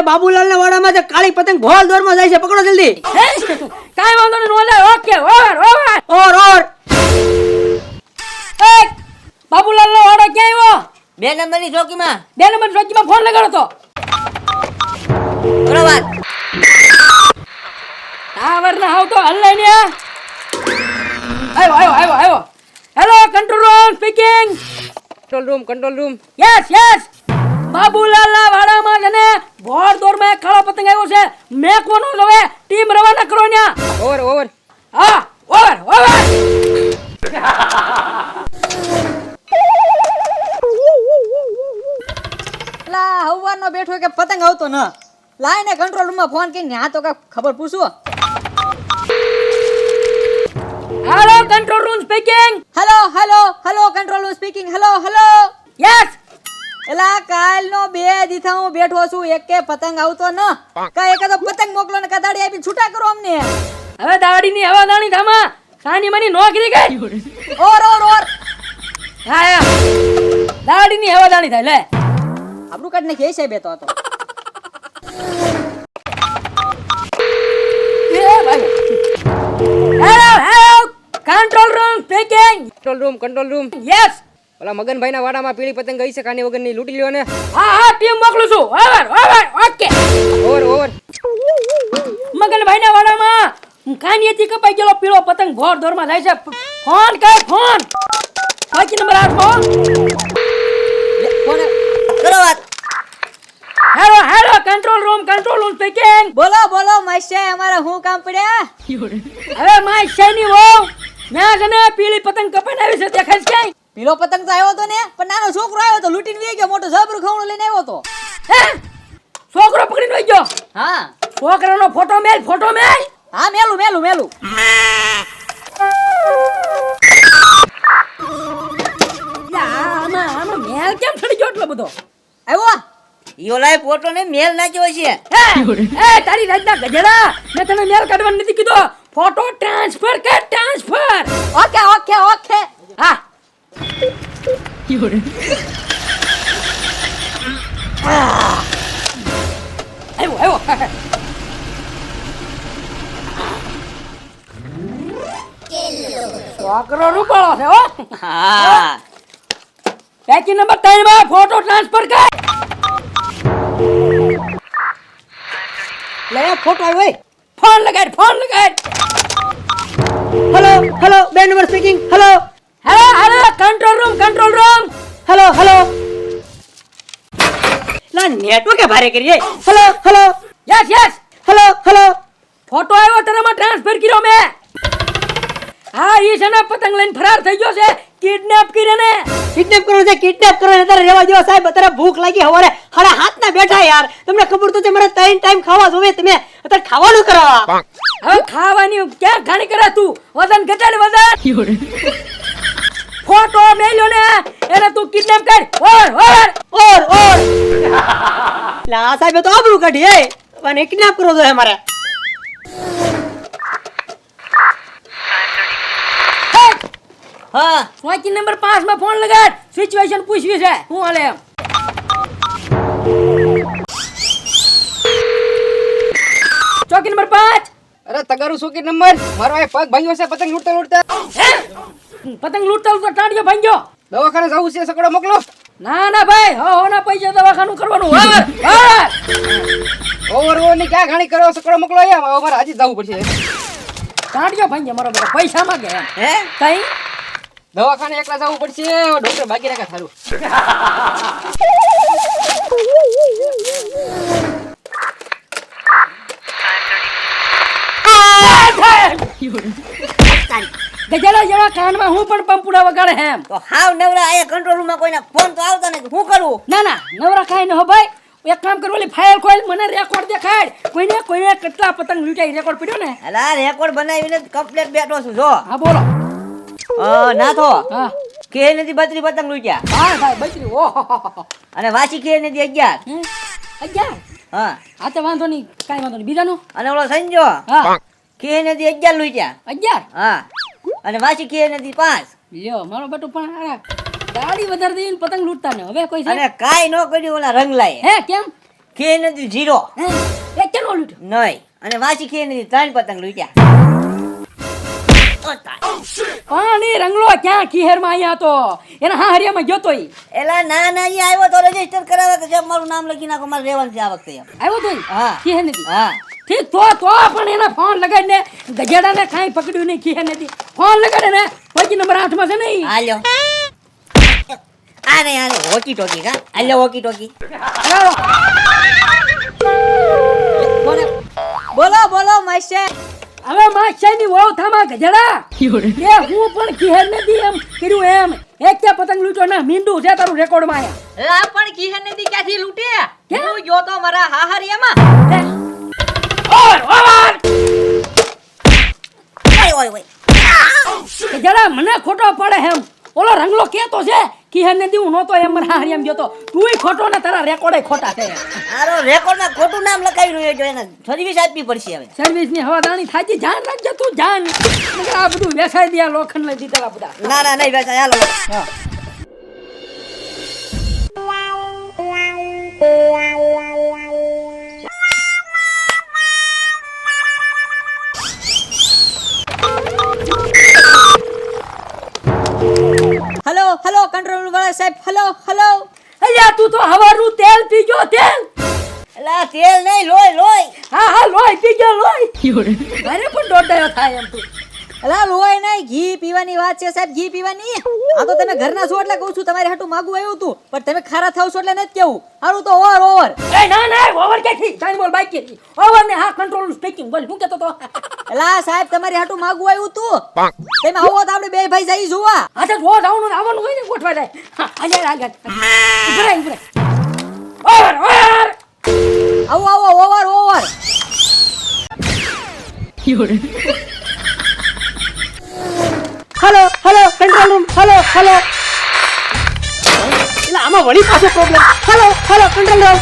બાબુલાલ ના વાડામાં જે કાળી પતંગ ભોળ દોરમાં જાય છે, પકડો જલ્દી. કાઈ વાંધો નહીં, ઓલે ઓકે ઓવર ઓર એ બાબુલાલ નો વાડો ક્યાં આવ્યો? 2 નંબરની ચોકીમાં. 2 નંબર ચોકીમાં ફોન લગાડો તો. બરાબર. ટાવર ના આવ તો હલ્લે ને. આવ્યો. Hello control room speaking. Control room. Yes. Babulal ના વાડામાં જને ભોર દોરમાં કાળો પતંગ આવ્યો છે. મેકવાનો હવે ટીમ રવાના કરો ન્યા. ઓવર. હા, ઓવર. લા હવારનો બેઠો કે પતંગ આવતો ન. લાઈને કંટ્રોલ રૂમમાં ફોન કરીને આ તો કા ખબર પૂછો. Hello control room speaking. Hello control room speaking. Hello. Yes. એલા કાલનો 2 દીથા હું બેઠો છું, એકે પતંગ આવતો ન. કા એકે તો પતંગ મોકલો ને કા દાડી આપી છૂટા કરો અમને. હવે દાડીની હવા દાણી ધામા સાની મની નોકરી ગઈ. ઓર. હા દાડીની હવા દાણી થાય લે. આપણું કાઢ ને કે છે બેતો હતો. એ ભાઈ. Hello control room speaking. Control room. Yes. ઓલા મગનભાઈ ના વાડામાં પીળી પતંગ ગઈ છે, કાની વગરની લૂંટી લ્યો ને. હા ટીમ મોકલું છું. Over okay. ઓવર. મગનભાઈ ના વાડામાં કાનીએથી કપાઈ ગયેલો પીળો પતંગ ભોર દોરમાં જાય છે. ફોન બાકી નંબર 8 માં. ફોન કરો વાત. Hello control room speaking. બોલો માસ્ટર, અમારા હું કામ પડ્યા? હવે માય શેની વો મેં જને પીળી પતંગ કપાઈને આવી છે, દેખાય છે ક્યાંય? પીળો પતંગ તો આવ્યો તો ને, પણ નાનો છોકરો આવ્યો તો લૂટીને વી ગયો, મોટો જબરું ખવણું લઈને આવ્યો તો. હે છોકરો પકડીને વઈ ગયો? હા. છોકરાનો ફોટો મેલ. હા મેલું. આમાં મેલ કેમ ચડી ગયો એટલો બધો? આવ્યો ઈઓ લાય ફોટો ને મેલ નાખ્યો છે. એ તારી રાજના ગજેડા, મેં તને મેલ કાઢવાનું નથી કીધો. ફોટો ટ્રાન્સફર કર. ઓકે. હા આવ્યો. છોકરો રૂપાળો છે હો. હા. પેકી નંબર 3 માં ફોટો ટ્રાન્સફર કર. લે ફોટો આવ્યો. ફોન લગાડ. Hello 2 number speaking. Hello control room. Hello લા નેટવર્ક ભારે કરીએ. Hello yes. હેલો ફોટો આવ્યો તારામાં ટ્રાન્સફર કર્યો મેં. હા ઈ છે ને પતંગ લઈને ફરાર થઈ ગયો છે. કિડનેપ કર્યો ને. કિડનેપ કરો ને તારે રેવા દેવા સાહેબ. તારે ભૂખ લાગી હવારે 7:30 ના બેઠા યાર. તમને ખબર તો છે મારે 3 ટાઈમ ખાવા જોવે. તમે અત્યારે ખાવાનું કરાવા. હવે ખાવાની ક્યાં ઘાણી કરે તું? વજન ઘટાડ વજન. ફોટો મેલ્યો ને એને તું કિડનેપ કર. ઓર લા સાહેબ તો આબરૂ કાઢી. એ મને કિડનેપ કરો તો અમારે. હા. ચોકી નંબર 5 માં ફોન લગાડ. સિચ્યુએશન પૂછવી છે. હું હાલે એમ. ચોકી નંબર 5. અરે તગારું સોકી નંબર. મારો આ પગ ભાંગ્યો છે પતંગ લૂટતા. પતંગ લૂટતા ટાંટિયો ભાંગ્યો. દવાખાને જવું છે, સકડો મોકલો. ના ભાઈ, હોના પૈસા દવાખાનું કરવાનું. ઓવર ની ક્યાં ઘાણી કરો, સકડો મોકલો. અહીંયા અમારે આજે જવું પડશે. ટાંટિયો ભાંગ્યો મારો બેટા. પૈસા માંગે એમ. હે કઈ દવાખાને એકલા જવું પડશે. ડોક્ટર બાકી રાખા સારું. ગજેલા જેવા કાનમાં હું પણ પંપુડા વગાડે એમ. તો હાવ નવરા આયા કંટ્રોલ રૂમમાં કોઈના ફોન તો આવતા નથી. હું કરું? ના નવરા કાઈ ન હો ભાઈ. એક કામ કર ઓલી ફાઇલ ખોલ મને રેકોર્ડ દેખાડ કોઈને કેટલા પતંગ લૂંટાઈ રેકોર્ડ પડ્યો ને અલા રેકોર્ડ બનાવીને કમ્પ્લીટ બેઠો છું જો હા બોલો નાથો હા કે નથી 32 પતંગ લૂટ્યા હા ભાઈ બચરી ઓહો અને વાસી કે નથી 11 11 હા આ તો વાંધો નહીં કાંઈ વાંધો નહીં બીજાનો અને ઓલો સંજો હા કે નથી 11 લૂટ્યા 11 હા અને વાસી કે નથી 5 લ્યો મારો બેટો પણ આ ગાડી વધારે દઈને પતંગ લૂંટતા ને હવે કોઈ છે અને કાઈ નો કર્યું ઓલા રંગલાએ હે કેમ કે નથી 0 હે એ કેનો લૂંટ્યો નહીં અને વાસી કે નથી 3 પતંગ લૂટ્યા પણ એ રંગલો ક્યાં કિહેરમાં અહીંયા તો એના હા હરિયામાં ગયો તો ઈ એલા ના અહીંયા આવ્યો તો રજીસ્ટર કરાવવા કે સાહેબ મારું નામ લખી નાખો મારે રહેવાનું છે આ વખતે એમ. આવ્યો તો ઈ? હા. કિહેર નથી હા ઠીક તો પણ એના ફોન લગાડીને ગજેડાને કાંઈ પકડ્યું નહીં કિહેર નથી ફોન લગાડે ને પછી નંબર 8 માં છે ને ઈ. હાલ્યો આને આને હોકી ટોકી કા હાલ્યો હોકી ટોકી હાલો. બોલો બોલો માસ્ટર હવે માછાની વહુ થામા ગજેડા એ હું પણ કિહેર નથી એમ કર્યું એમ એક કે પતંગ લૂંટો ના મીંડું છે તારું રેકોર્ડમાં આયા લા પણ કિહન નદી ક્યાંથી લૂટે કેમ? હું ગયો તો મારા હાહરિયામાં ઓર ઓર ઓય ઓય ઓય ગજેડા મને ખોટો પડે એમ ઓલો રંગલો કેતો છે કિહેર ને દીવું નહોતો એમ મારા હારિયામ ગયો તો તુંય ખોટો ને તારા રેકોર્ડે ખોટા છે આરો રેકોર્ડમાં ખોટું નામ લખાવી રહ્યો જો એને સર્વિસ આપવી પડશે હવે સર્વિસ ની હવાદાણી થાજી જાન રાખજે તું જાન નકર આ બધું વેસાઈ દે લોખંડ લઈ દીધા બધા ના ના નહીં બેસા હાલો હા. હલો હલો કંટ્રોલ વાળા સાહેબ હલો હલો અલ્યા તું તો હવારનું તેલ પી ગયો તેલ એલા તેલ નહીં લોય લોય હા હા લોહી પી ગયો લોહી અરે પણ દોડાયો થાય એમ તું અલા લોય નહીં ઘી પીવાની વાત છે સાહેબ ઘી પીવાની આ તો તમે ઘરના છો એટલે કહું છું તમારે હાટું માગું આવ્યું હતું પણ તમે ખારા થાવ છો એટલે નથી કેવું હારું તો ઓવર ઓવર એ ના ના ઓવર કે થી જાન બોલ બાઈક કે ઓવર ને હા કંટ્રોલ સ્પીકિંગ બોલ હું કેતો તો અલા સાહેબ તમારે હાટું માગું આવ્યું હતું તમે આવો તો આપણે બે ભાઈ જઈ જોવા આ તો રોજ આવવાનું હોય ને ગોઠવા જાય હા આગળ આગળ ઉભરે ઓવર ઓવર આવો આવો over over hello hello control room hello hello એટલે આમાં વળી પાછો problem hello hello control room